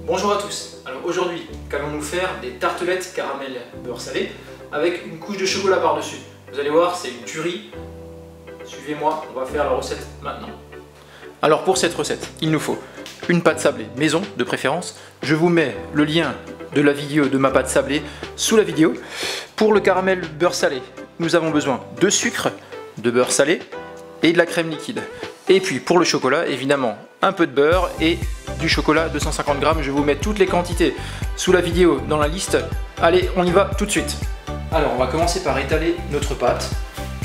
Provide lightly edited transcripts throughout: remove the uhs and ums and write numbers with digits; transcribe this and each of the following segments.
Bonjour à tous, alors aujourd'hui, qu'allons-nous faire? Des tartelettes caramel beurre salé avec une couche de chocolat par-dessus. Vous allez voir, c'est une tuerie. Suivez-moi, on va faire la recette maintenant. Alors pour cette recette, il nous faut une pâte sablée maison de préférence. Je vous mets le lien de la vidéo de ma pâte sablée sous la vidéo. Pour le caramel beurre salé, nous avons besoin de sucre, de beurre salé et de la crème liquide. Et puis pour le chocolat, évidemment, un peu de beurre et du chocolat 250 g. Je vous mets toutes les quantités sous la vidéo dans la liste. Allez, on y va tout de suite. Alors on va commencer par étaler notre pâte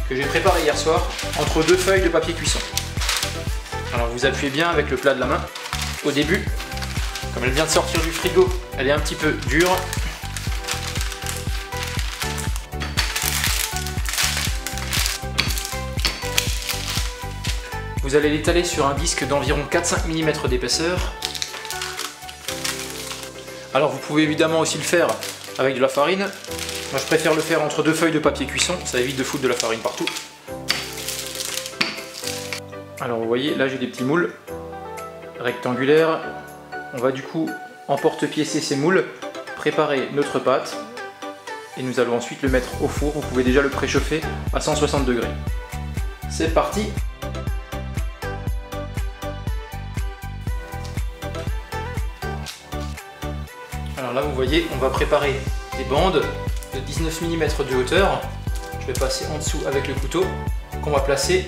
que j'ai préparée hier soir entre deux feuilles de papier cuisson. Alors vous appuyez bien avec le plat de la main. Au début, comme elle vient de sortir du frigo, elle est un petit peu dure. Vous allez l'étaler sur un disque d'environ 4-5 mm d'épaisseur. Alors vous pouvez évidemment aussi le faire avec de la farine. Moi je préfère le faire entre deux feuilles de papier cuisson, ça évite de foutre de la farine partout. Alors vous voyez, là j'ai des petits moules rectangulaires. On va du coup emporte-piécer ces moules, préparer notre pâte et nous allons ensuite le mettre au four. Vous pouvez déjà le préchauffer à 160 degrés. C'est parti! Alors là vous voyez, on va préparer des bandes de 19 mm de hauteur. Je vais passer en dessous avec le couteau qu'on va placer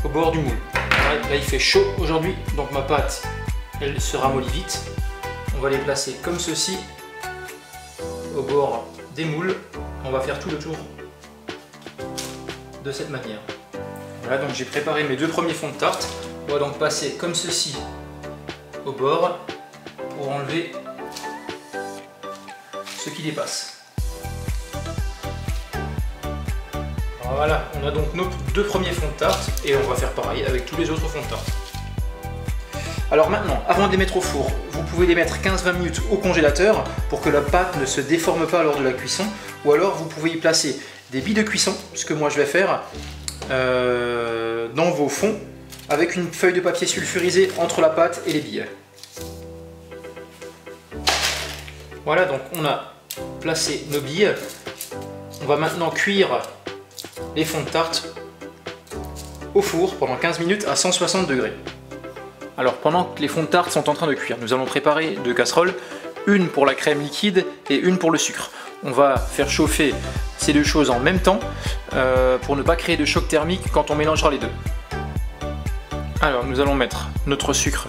au bord du moule. Là il fait chaud aujourd'hui, donc ma pâte elle se ramollit vite. On va les placer comme ceci au bord des moules. On va faire tout le tour de cette manière. Voilà, donc j'ai préparé mes deux premiers fonds de tarte. On va donc passer comme ceci au bord pour enlever ce qui dépasse. Voilà, on a donc nos deux premiers fonds de tarte et on va faire pareil avec tous les autres fonds de tarte. Alors maintenant, avant de les mettre au four, vous pouvez les mettre 15-20 minutes au congélateur pour que la pâte ne se déforme pas lors de la cuisson, ou alors vous pouvez y placer des billes de cuisson, ce que moi je vais faire, dans vos fonds avec une feuille de papier sulfurisé entre la pâte et les billes. Voilà, donc on a placé nos billes. On va maintenant cuire les fonds de tarte au four pendant 15 minutes à 160 degrés. Alors pendant que les fonds de tarte sont en train de cuire, nous allons préparer deux casseroles, une pour la crème liquide et une pour le sucre. On va faire chauffer ces deux choses en même temps pour ne pas créer de choc thermique quand on mélangera les deux. Alors nous allons mettre notre sucre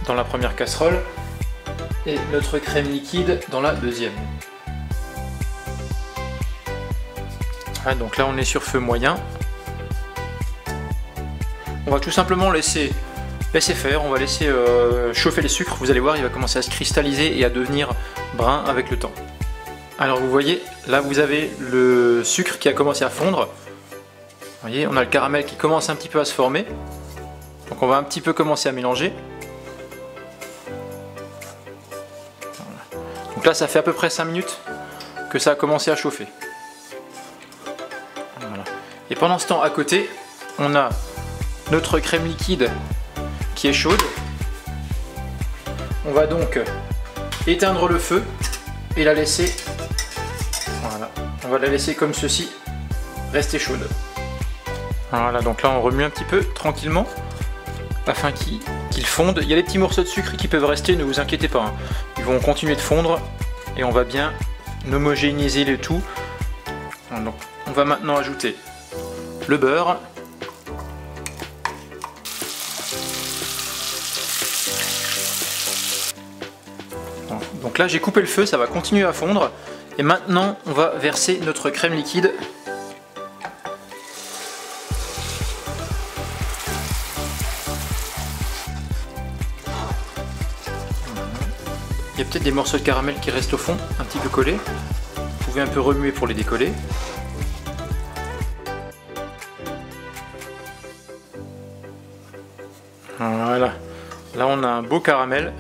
dans la première casserole et notre crème liquide dans la deuxième. Voilà, donc là on est sur feu moyen. On va tout simplement laisser faire, on va laisser chauffer les sucres. Vous allez voir, il va commencer à se cristalliser et à devenir brun avec le temps. Alors vous voyez, là vous avez le sucre qui a commencé à fondre. Vous voyez, on a le caramel qui commence un petit peu à se former. Donc on va un petit peu commencer à mélanger. Donc là ça fait à peu près 5 minutes que ça a commencé à chauffer. Voilà. Et pendant ce temps à côté, on a notre crème liquide qui est chaude. On va donc éteindre le feu et la laisser, voilà, on va la laisser comme ceci, rester chaude. Voilà, donc là on remue un petit peu tranquillement afin qu'il fonde. Il y a des petits morceaux de sucre qui peuvent rester, ne vous inquiétez pas, hein. Ils vont continuer de fondre et on va bien homogénéiser le tout. Donc, on va maintenant ajouter le beurre. Donc là j'ai coupé le feu, ça va continuer à fondre. Et maintenant on va verser notre crème liquide. Il y a peut-être des morceaux de caramel qui restent au fond, un petit peu collés. Vous pouvez un peu remuer pour les décoller. Voilà, là on a un beau caramel.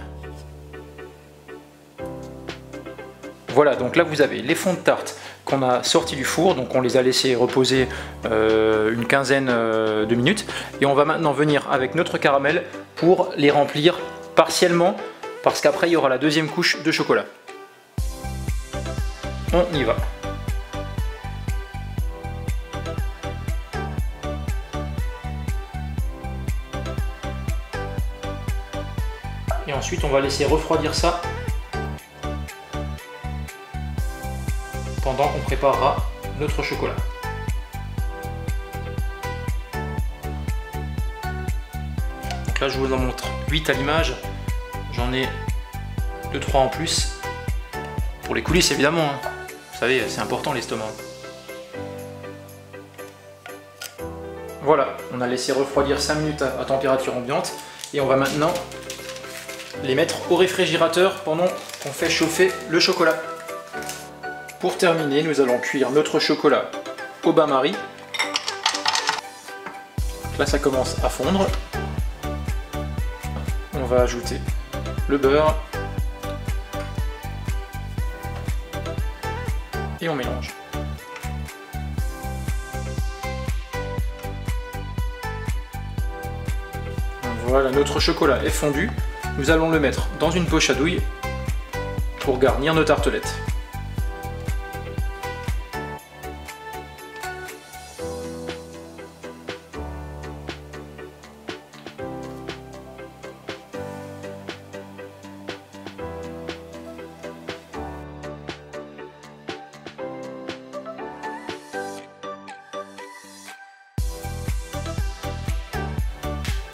Voilà, donc là vous avez les fonds de tarte qui qu'on a sortis du four, donc on les a laissés reposer une quinzaine de minutes. Et on va maintenant venir avec notre caramel pour les remplir partiellement, parce qu'après il y aura la deuxième couche de chocolat. On y va. Et ensuite on va laisser refroidir ça pendant qu'on préparera notre chocolat. Donc là je vous en montre 8 à l'image, j'en ai 2-3 en plus, pour les coulisses évidemment, hein. Vous savez c'est important l'estomac. Voilà, on a laissé refroidir 5 minutes à température ambiante et on va maintenant les mettre au réfrigérateur pendant qu'on fait chauffer le chocolat. Pour terminer, nous allons cuire notre chocolat au bain-marie. Là, ça commence à fondre. On va ajouter le beurre et on mélange. Voilà, notre chocolat est fondu. Nous allons le mettre dans une poche à douille pour garnir nos tartelettes.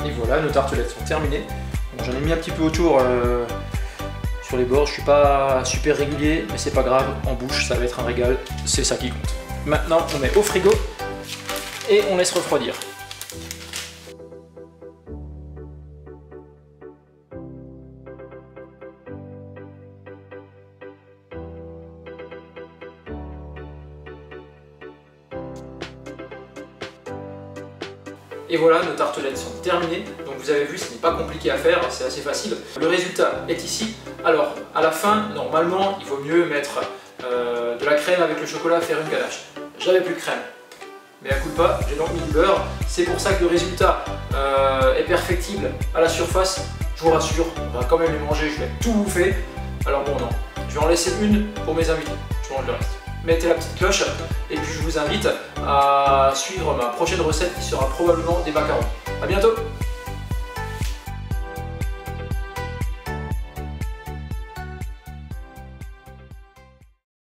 Et voilà, nos tartelettes sont terminées. Bon, j'en ai mis un petit peu autour sur les bords, je suis pas super régulier, mais c'est pas grave, en bouche ça va être un régal, c'est ça qui compte. Maintenant on met au frigo et on laisse refroidir. Et voilà, nos tartelettes sont terminées. Donc vous avez vu, ce n'est pas compliqué à faire, c'est assez facile. Le résultat est ici. Alors, à la fin, normalement, il vaut mieux mettre de la crème avec le chocolat, faire une ganache. J'avais plus de crème. Mais à coup de pas, j'ai donc mis du beurre. C'est pour ça que le résultat est perfectible à la surface. Je vous rassure, on va quand même les manger, je vais tout bouffer. Alors bon, non, je vais en laisser une pour mes invités. Je mange le reste. Mettez la petite cloche et puis je vous invite à suivre ma prochaine recette qui sera probablement des macarons. A bientôt!